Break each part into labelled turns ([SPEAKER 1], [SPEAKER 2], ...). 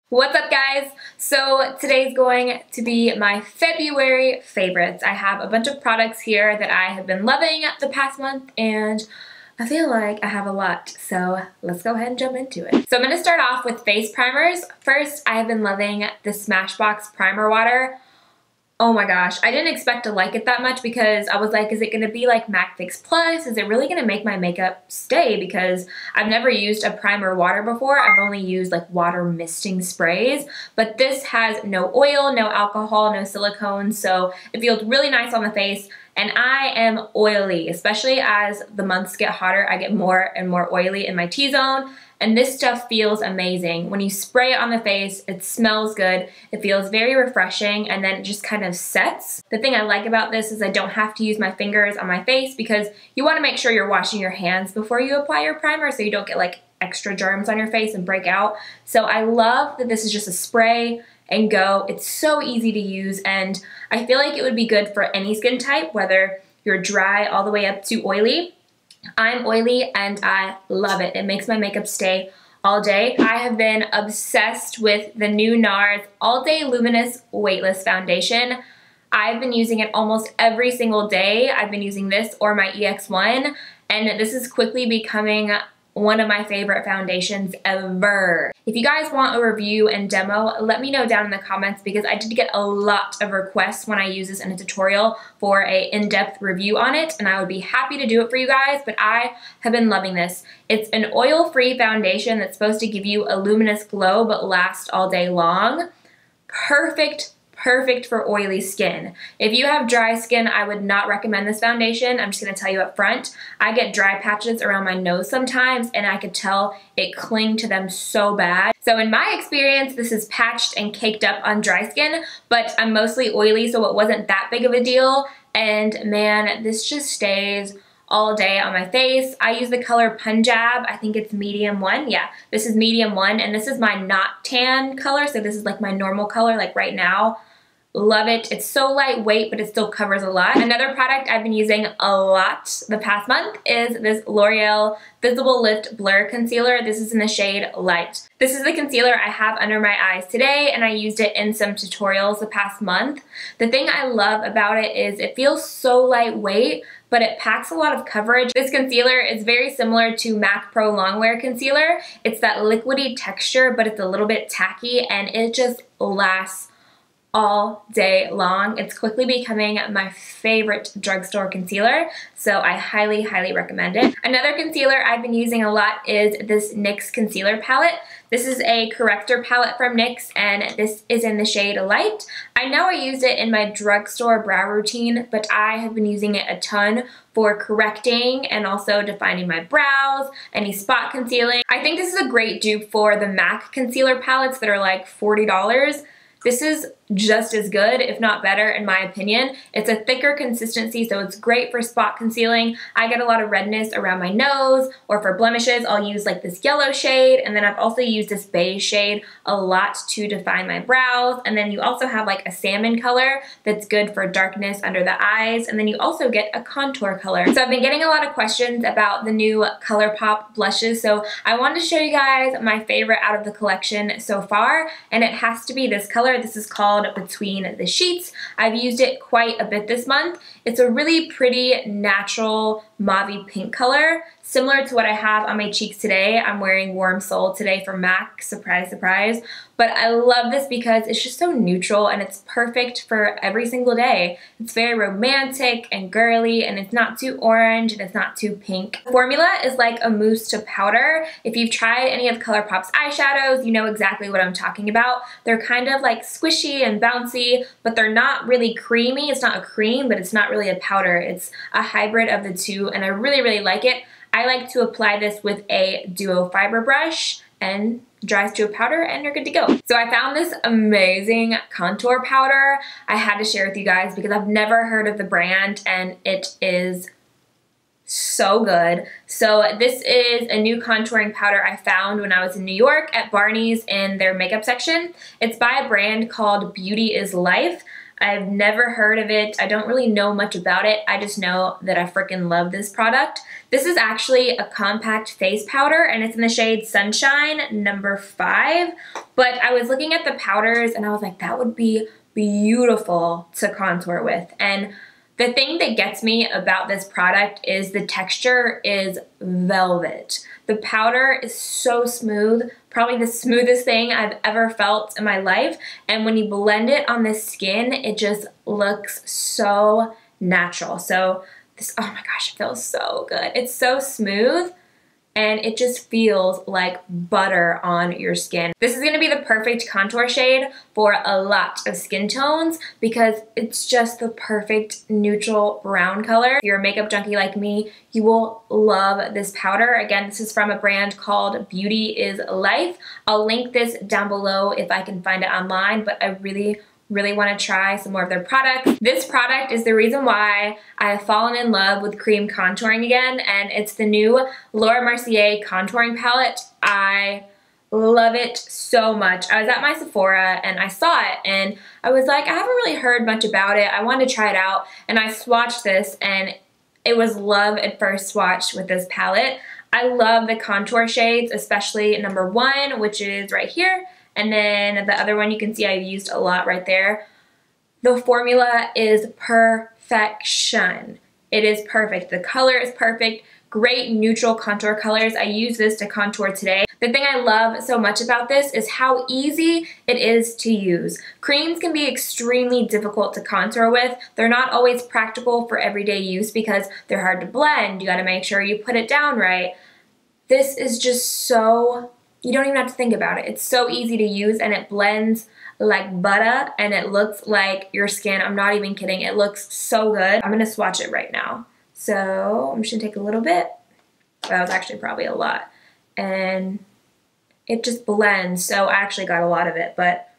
[SPEAKER 1] What's up, guys? So today's going to be my February favorites. I have a bunch of products here that I have been loving the past month, and I feel like I have a lot, so let's go ahead and jump into it. So I'm going to start off with face primers. First, I have been loving the Smashbox Primer Water. Oh my gosh, I didn't expect to like it that much because I was like, is it going to be like MAC Fix Plus? Is it really going to make my makeup stay? Because I've never used a primer water before. I've only used like water misting sprays, but this has no oil, no alcohol, no silicone, so it feels really nice on the face. And I am oily, especially as the months get hotter, I get more and more oily in my T-zone. And this stuff feels amazing. When you spray it on the face, it smells good, it feels very refreshing, and then it just kind of sets. The thing I like about this is I don't have to use my fingers on my face because you want to make sure you're washing your hands before you apply your primer so you don't get like extra germs on your face and break out. So I love that this is just a spray and go. It's so easy to use, and I feel like it would be good for any skin type, whether you're dry all the way up to oily. I'm oily and I love it. It makes my makeup stay all day. I have been obsessed with the new NARS All Day Luminous Weightless Foundation. I've been using it almost every single day. I've been using this or my EX1, and this is quickly becoming one of my favorite foundations ever. If you guys want a review and demo, let me know down in the comments because I did get a lot of requests when I use this in a tutorial for a in-depth review on it, and I would be happy to do it for you guys, but I have been loving this. It's an oil-free foundation that's supposed to give you a luminous glow but last all day long. Perfect for oily skin. If you have dry skin, I would not recommend this foundation. I'm just going to tell you up front. I get dry patches around my nose sometimes, and I could tell it cling to them so bad. So in my experience, this is patched and caked up on dry skin, but I'm mostly oily, so it wasn't that big of a deal. And man, this just stays all day on my face. I use the color Punjab. I think it's medium 1. Yeah, this is medium 1, and this is my not tan color, so this is like my normal color, like right now. Love it. It's so lightweight, but it still covers a lot. Another product I've been using a lot the past month is this L'Oreal Visible Lift Blur Concealer. This is in the shade Light. This is the concealer I have under my eyes today, and I used it in some tutorials the past month. The thing I love about it is it feels so lightweight, but it packs a lot of coverage. This concealer is very similar to MAC Pro Longwear Concealer. It's that liquidy texture, but it's a little bit tacky, and it just lasts all day long. It's quickly becoming my favorite drugstore concealer, so I highly recommend it. Another concealer I've been using a lot is this NYX concealer palette. This is a corrector palette from NYX, and this is in the shade Light. I know I used it in my drugstore brow routine, but I have been using it a ton for correcting and also defining my brows, any spot concealing. I think this is a great dupe for the MAC concealer palettes that are like $40. This is just as good, if not better, in my opinion. It's a thicker consistency, so it's great for spot concealing. I get a lot of redness around my nose, or for blemishes, I'll use like this yellow shade, and then I've also used this beige shade a lot to define my brows. And then you also have like a salmon color that's good for darkness under the eyes, and then you also get a contour color. So I've been getting a lot of questions about the new ColourPop blushes, so I wanted to show you guys my favorite out of the collection so far, and it has to be this color. This is called Between the Sheets. I've used it quite a bit this month. It's a really pretty natural mauve pink color, similar to what I have on my cheeks today. I'm wearing Warm Soul today from MAC, surprise, surprise. But I love this because it's just so neutral and it's perfect for every single day. It's very romantic and girly, and it's not too orange and it's not too pink. The formula is like a mousse to powder. If you've tried any of ColourPop's eyeshadows, you know exactly what I'm talking about. They're kind of like squishy and bouncy, but they're not really creamy. It's not a cream, but it's not really a powder. It's a hybrid of the two, and I really like it. I like to apply this with a duo fiber brush and dries to a powder, and you're good to go. So I found this amazing contour powder I had to share with you guys because I've never heard of the brand, and it is so good. So this is a new contouring powder I found when I was in New York at Barney's in their makeup section. It's by a brand called Beauty is Life. I've never heard of it. I don't really know much about it. I just know that I freaking love this product. This is actually a compact face powder and it's in the shade Sunshine number 5. But I was looking at the powders and I was like, that would be beautiful to contour with. And the thing that gets me about this product is the texture is velvet. The powder is so smooth, probably the smoothest thing I've ever felt in my life. And when you blend it on the skin, it just looks so natural. So this, oh my gosh, it feels so good. It's so smooth and it just feels like butter on your skin. This is gonna be the perfect contour shade for a lot of skin tones because it's just the perfect neutral brown color. If you're a makeup junkie like me, you will love this powder. Again, this is from a brand called Beauty is Life. I'll link this down below if I can find it online, but I really want to try some more of their products. This product is the reason why I have fallen in love with cream contouring again, and it's the new Laura Mercier contouring palette. I love it so much. I was at my Sephora and I saw it and I was like, I haven't really heard much about it. I wanted to try it out and I swatched this and it was love at first swatch with this palette. I love the contour shades, especially number 1, which is right here. And then the other one you can see I've used a lot right there. The formula is perfection. It is perfect. The color is perfect. Great neutral contour colors. I use this to contour today. The thing I love so much about this is how easy it is to use. Creams can be extremely difficult to contour with. They're not always practical for everyday use because they're hard to blend. You gotta make sure you put it down right. This is just so, you don't even have to think about it. It's so easy to use and it blends like butter and it looks like your skin. I'm not even kidding. It looks so good. I'm gonna swatch it right now. So I'm just gonna take a little bit. That was actually probably a lot. And it just blends. So I actually got a lot of it, but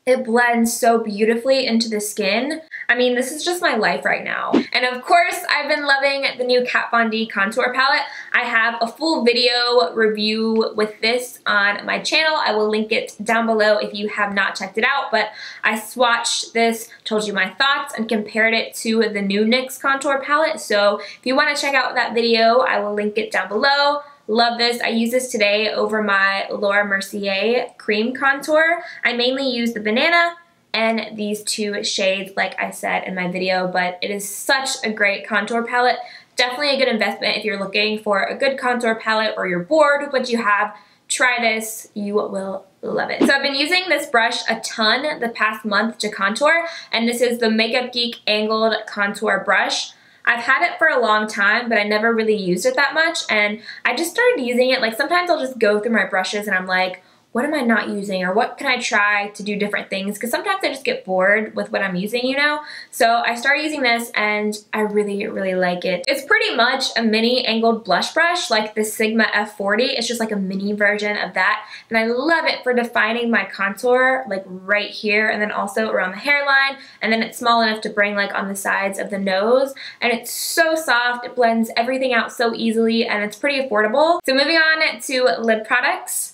[SPEAKER 1] it blends so beautifully into the skin. I mean, this is just my life right now. And of course, I've been loving the new Kat Von D contour palette. I have a full video review with this on my channel. I will link it down below if you have not checked it out, but I swatched this, told you my thoughts, and compared it to the new NYX contour palette. So if you want to check out that video, I will link it down below. Love this. I use this today over my Laura Mercier cream contour. I mainly use the banana and these 2 shades like I said in my video, but it is such a great contour palette. Definitely a good investment if you're looking for a good contour palette or you're bored with what you have. Try this. You will love it. So I've been using this brush a ton the past month to contour, and this is the Makeup Geek Angled Contour Brush. I've had it for a long time, but I never really used it that much, and I just started using it. Like sometimes I'll just go through my brushes and I'm like, what am I not using, or what can I try to do different things? Because sometimes I just get bored with what I'm using, you know? So I started using this and I really like it. It's pretty much a mini angled blush brush like the Sigma F40. It's just like a mini version of that. And I love it for defining my contour like right here and then also around the hairline. And then it's small enough to bring like on the sides of the nose. And it's so soft. It blends everything out so easily and it's pretty affordable. So moving on to lip products.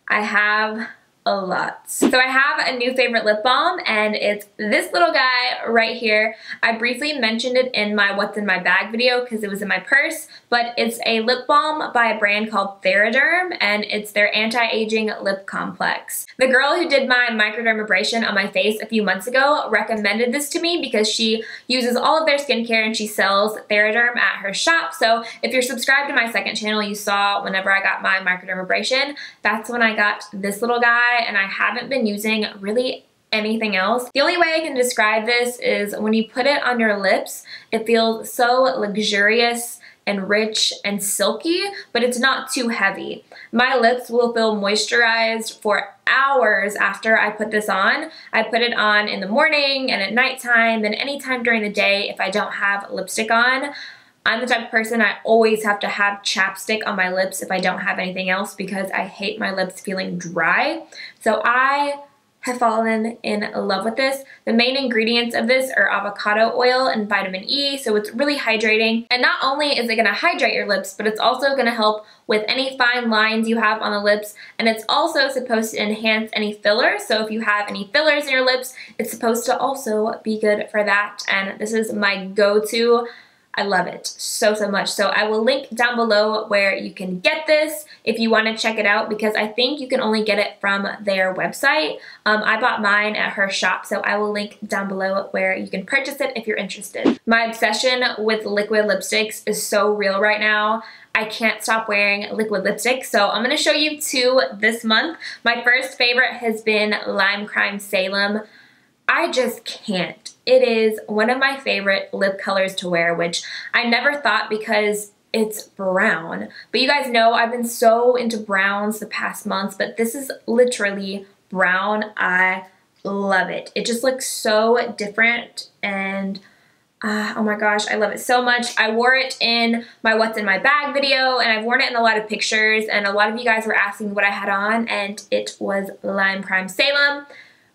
[SPEAKER 1] I have a lot. So I have a new favorite lip balm and it's this little guy right here. I briefly mentioned it in my what's in my bag video because it was in my purse, but it's a lip balm by a brand called Theraderm and it's their anti-aging lip complex. The girl who did my microdermabrasion on my face a few months ago recommended this to me because she uses all of their skincare and she sells Theraderm at her shop. So if you're subscribed to my second channel, you saw whenever I got my microdermabrasion, that's when I got this little guy. And I haven't been using really anything else. The only way I can describe this is when you put it on your lips, it feels so luxurious and rich and silky, but it's not too heavy. My lips will feel moisturized for hours after I put this on. I put it on in the morning and at nighttime and anytime during the day if I don't have lipstick on. I'm the type of person I always have to have chapstick on my lips if I don't have anything else because I hate my lips feeling dry. So I have fallen in love with this. The main ingredients of this are avocado oil and vitamin E, so it's really hydrating. And not only is it gonna hydrate your lips, but it's also gonna help with any fine lines you have on the lips, and it's also supposed to enhance any fillers. So if you have any fillers in your lips, it's supposed to also be good for that. And this is my go-to. I love it so, so much. So I will link down below where you can get this if you want to check it out, because I think you can only get it from their website. I bought mine at her shop, so I will link down below where you can purchase it if you're interested. My obsession with liquid lipsticks is so real right now. I can't stop wearing liquid lipstick, so I'm going to show you two this month. My first favorite has been Lime Crime Salem. I just can't. It is one of my favorite lip colors to wear, which I never thought because it's brown. But you guys know I've been so into browns the past months, but this is literally brown. I love it. It just looks so different, and oh my gosh, I love it so much. I wore it in my What's in My Bag video, and I've worn it in a lot of pictures, and a lot of you guys were asking what I had on, and it was Lime Crime Salem.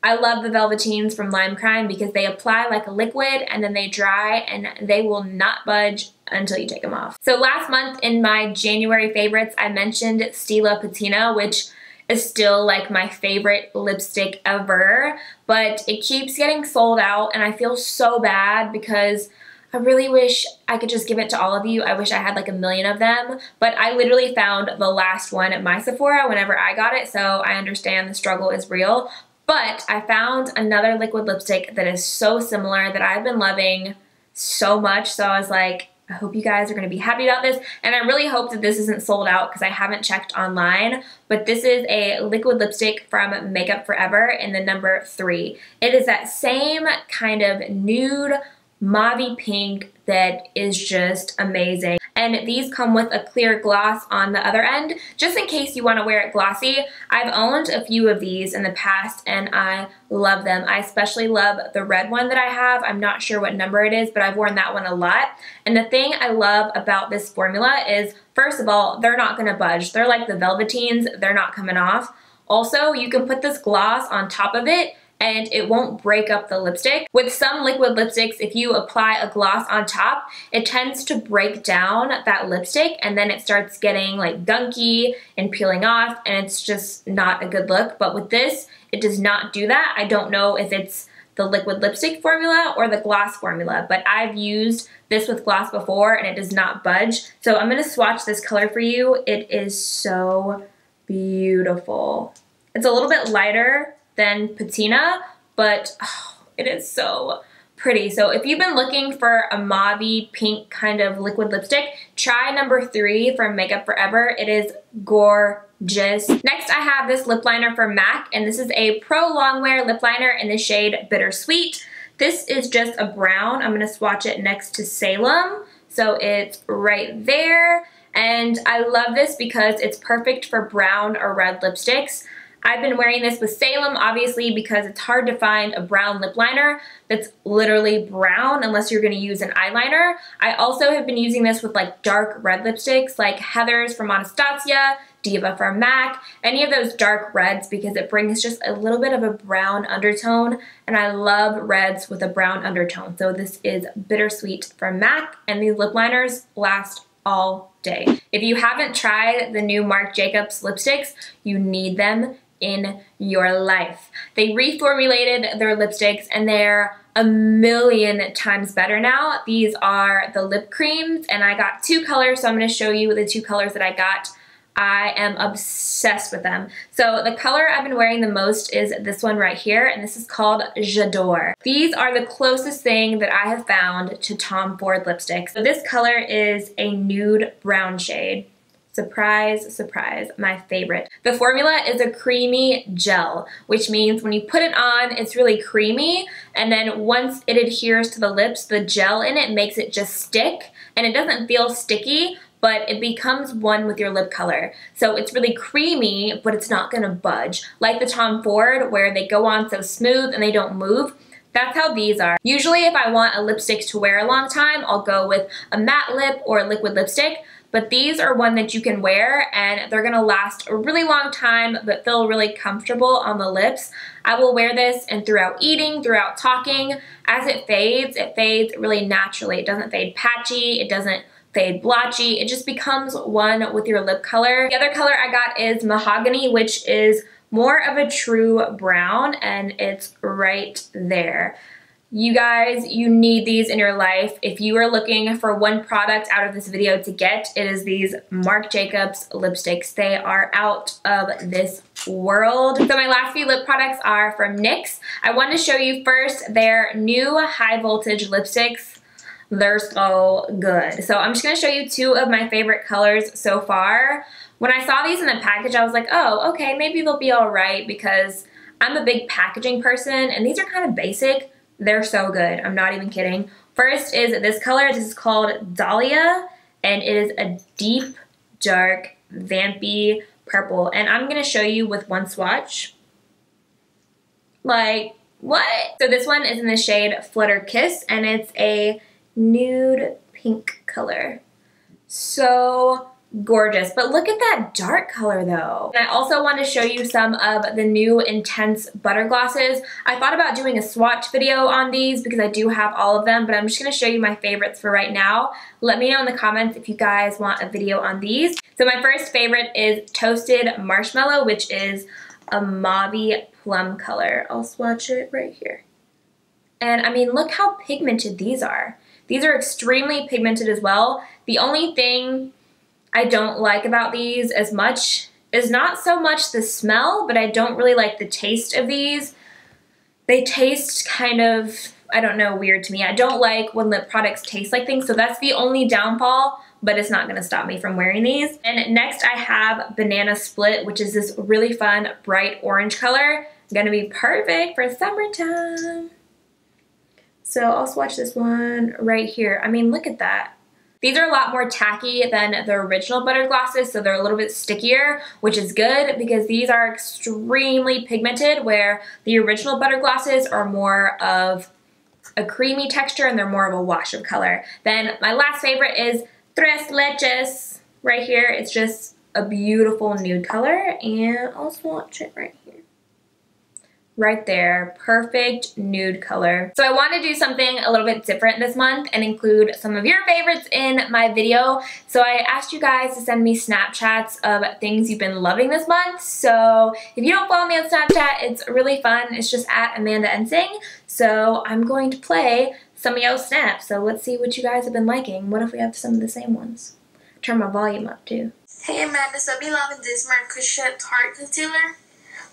[SPEAKER 1] I love the Velveteens from Lime Crime because they apply like a liquid and then they dry and they will not budge until you take them off. So last month in my January favorites, I mentioned Stila Patina, which is still like my favorite lipstick ever, but it keeps getting sold out and I feel so bad because I really wish I could just give it to all of you. I wish I had like a million of them, but I literally found the last one at my Sephora whenever I got it, so I understand the struggle is real. But I found another liquid lipstick that is so similar that I've been loving so much. So I was like, I hope you guys are going to be happy about this. And I really hope that this isn't sold out because I haven't checked online. But this is a liquid lipstick from Makeup Forever in the number 3. It is that same kind of nude mauve pink that is just amazing. And these come with a clear gloss on the other end, just in case you want to wear it glossy. I've owned a few of these in the past and I love them. I especially love the red one that I have. I'm not sure what number it is, but I've worn that one a lot. And the thing I love about this formula is, first of all, they're not going to budge. They're like the Velveteens. They're not coming off. Also, you can put this gloss on top of it and it won't break up the lipstick. With some liquid lipsticks, if you apply a gloss on top, it tends to break down that lipstick and then it starts getting like gunky and peeling off and it's just not a good look. But with this, it does not do that. I don't know if it's the liquid lipstick formula or the gloss formula, but I've used this with gloss before and it does not budge. So I'm gonna swatch this color for you. It is so beautiful. It's a little bit lighter than Patina, but oh, it is so pretty. So if you've been looking for a mauve pink kind of liquid lipstick, try number 3 from Makeup Forever. It is gorgeous. Next I have this lip liner from MAC, and this is a Pro Longwear lip liner in the shade Bittersweet. This is just a brown. I'm gonna swatch it next to Salem. So it's right there. And I love this because it's perfect for brown or red lipsticks. I've been wearing this with Salem, obviously, because it's hard to find a brown lip liner that's literally brown unless you're going to use an eyeliner. I also have been using this with like dark red lipsticks like Heather's from Anastasia, Diva from MAC, any of those dark reds because it brings just a little bit of a brown undertone, and I love reds with a brown undertone. So this is Bittersweet from MAC, and these lip liners last all day. If you haven't tried the new Marc Jacobs lipsticks, you need them in your life. They reformulated their lipsticks and they're a million times better now. These are the lip creams and I got 2 colors, so I'm going to show you the 2 colors that I got. I am obsessed with them. So the color I've been wearing the most is this one right here, and this is called J'adore. These are the closest thing that I have found to Tom Ford lipsticks. So this color is a nude brown shade. Surprise, surprise, my favorite. The formula is a creamy gel, which means when you put it on, it's really creamy, and then once it adheres to the lips, the gel in it makes it just stick, and it doesn't feel sticky, but it becomes one with your lip color. So it's really creamy, but it's not gonna budge. Like the Tom Ford, where they go on so smooth and they don't move. That's how these are. Usually if I want a lipstick to wear a long time, I'll go with a matte lip or a liquid lipstick. but these are one that you can wear and they're gonna last a really long time but feel really comfortable on the lips. I will wear this and throughout eating, throughout talking. As it fades really naturally. It doesn't fade patchy, it doesn't fade blotchy, it just becomes one with your lip color. The other color I got is Mahogany, which is more of a true brown, and it's right there. You guys, you need these in your life. If you are looking for one product out of this video to get, it is these Marc Jacobs lipsticks. They are out of this world. So my last few lip products are from NYX. I want to show you first their new high voltage lipsticks. They're so good. So I'm just going to show you two of my favorite colors so far. When I saw these in the package, I was like, oh, okay, maybe they'll be all right because I'm a big packaging person and these are kind of basic. They're so good. I'm not even kidding. First is this color. This is called Dahlia, and it is a deep, dark, vampy purple. And I'm going to show you with one swatch. Like, what? So this one is in the shade Flutter Kiss, and it's a nude pink color. So gorgeous. But look at that dark color though. And I also want to show you some of the new Intense Butter Glosses. I thought about doing a swatch video on these because I do have all of them, but I'm just going to show you my favorites for right now. Let me know in the comments if you guys want a video on these. So my first favorite is Toasted Marshmallow, which is a mauvey plum color. I'll swatch it right here. And I mean, look how pigmented these are. These are extremely pigmented as well. The only thing I don't like about these as much is not so much the smell, but I don't really like the taste of these. They taste kind of, I don't know, weird to me. I don't like when lip products taste like things, so that's the only downfall, but it's not gonna stop me from wearing these. And next I have Banana Split, which is this really fun bright orange color. Gonna be perfect for summertime. So I'll swatch this one right here. I mean, look at that. These are a lot more tacky than the original Butter Glosses, so they're a little bit stickier, which is good because these are extremely pigmented, where the original Butter Glosses are more of a creamy texture and they're more of a wash of color. Then my last favorite is Tres Leches right here. It's just a beautiful nude color, and I'll swatch it right here. Right there, perfect nude color. So I want to do something a little bit different this month and include some of your favorites in my video. So I asked you guys to send me Snapchats of things you've been loving this month. So if you don't follow me on Snapchat, it's really fun. It's just at Amanda Ensing. So I'm going to play some of y'all's snaps. So let's see what you guys have been liking. What if we have some of the same ones? Turn my volume up too.
[SPEAKER 2] Hey Amanda, so I've been loving this Marcusha Tarte Concealer.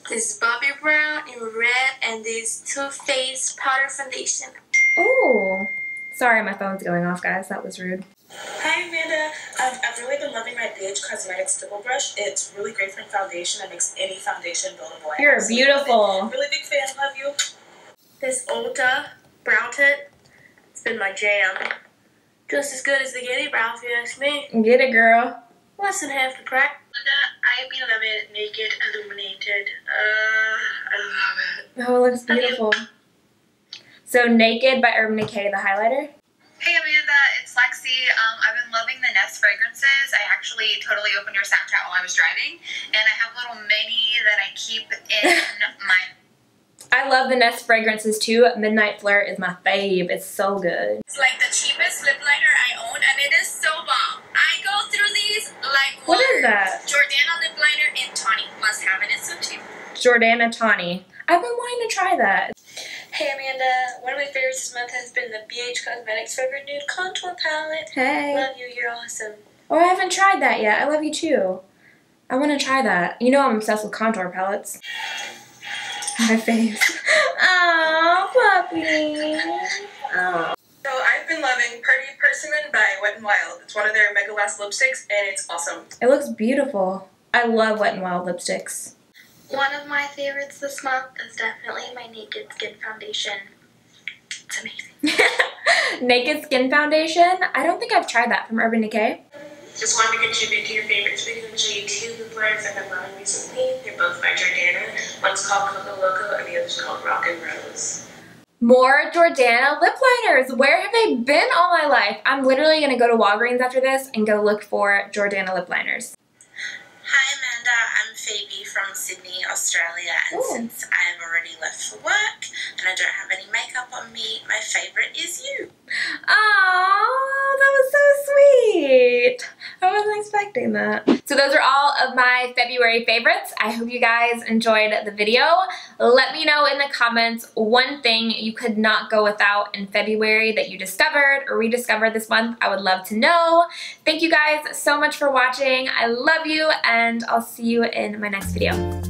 [SPEAKER 2] This is Bobby Brown in red, and this Too Faced Powder Foundation.
[SPEAKER 1] Oh, sorry, my phone's going off, guys. That was rude.
[SPEAKER 3] Hi Amanda, I've really been loving my BH Cosmetics Stipple Brush. It's really great for foundation. It makes any foundation buildable.
[SPEAKER 1] You're beautiful.
[SPEAKER 3] Really big fan. Love you.
[SPEAKER 2] This Ulta Brow Tint. It's been my jam. Just as good as the Getty Brow, if you ask me.
[SPEAKER 1] Get it, girl.
[SPEAKER 2] Less than half the price. I've been loving Naked Illuminated. I love it.
[SPEAKER 1] Oh, it looks beautiful. So Naked by Urban Decay, the highlighter.
[SPEAKER 4] Hey Amanda, it's Lexi. I've been loving the Nest fragrances. I actually totally opened your Snapchat while I was driving, and I have a little mini that I keep in my...
[SPEAKER 1] I love the Nest fragrances too. Midnight Flirt is my fave. It's so good.
[SPEAKER 2] It's like the cheapest lip liner I own, and it is so bomb. I go through these like
[SPEAKER 1] What is that?
[SPEAKER 2] Jordana lip liner in Tawny. Must have it. It's so cheap.
[SPEAKER 1] Jordana Tawny. I've been wanting to try that.
[SPEAKER 2] Hey Amanda, one of my favorites this month has been the BH Cosmetics Favorite Nude Contour Palette.
[SPEAKER 1] Hey.
[SPEAKER 2] Love you, you're awesome.
[SPEAKER 1] Oh, I haven't tried that yet. I love you too. I want to try that. You know I'm obsessed with contour palettes. My face. Oh, puppy. Oh.
[SPEAKER 3] So I've been loving Pretty Persimmon by Wet n Wild. It's one of their Mega Last lipsticks, and it's awesome.
[SPEAKER 1] It looks beautiful. I love Wet n Wild lipsticks.
[SPEAKER 2] One of my favorites this month is definitely my Naked Skin Foundation. It's amazing.
[SPEAKER 1] Naked Skin Foundation? I don't think I've tried that from Urban Decay.
[SPEAKER 3] Just wanted to contribute to your favorites video and show you two lip liners I've been loving recently. They're both by Jordana. One's called Coco Loco and the other's called Rock and Rose.
[SPEAKER 1] More Jordana lip liners. Where have they been all my life? I'm literally going to go to Walgreens after this and go look for Jordana lip liners.
[SPEAKER 3] Hi Amanda, I'm Phoebe from Sydney, Australia, and since I've already left for work and I don't have any makeup on me, my favourite is you.
[SPEAKER 1] Oh, that was so sweet. I wasn't expecting that. So those are all of my February favorites. I hope you guys enjoyed the video. Let me know in the comments one thing you could not go without in February that you discovered or rediscovered this month. I would love to know. Thank you guys so much for watching. I love you, and I'll see you in my next video.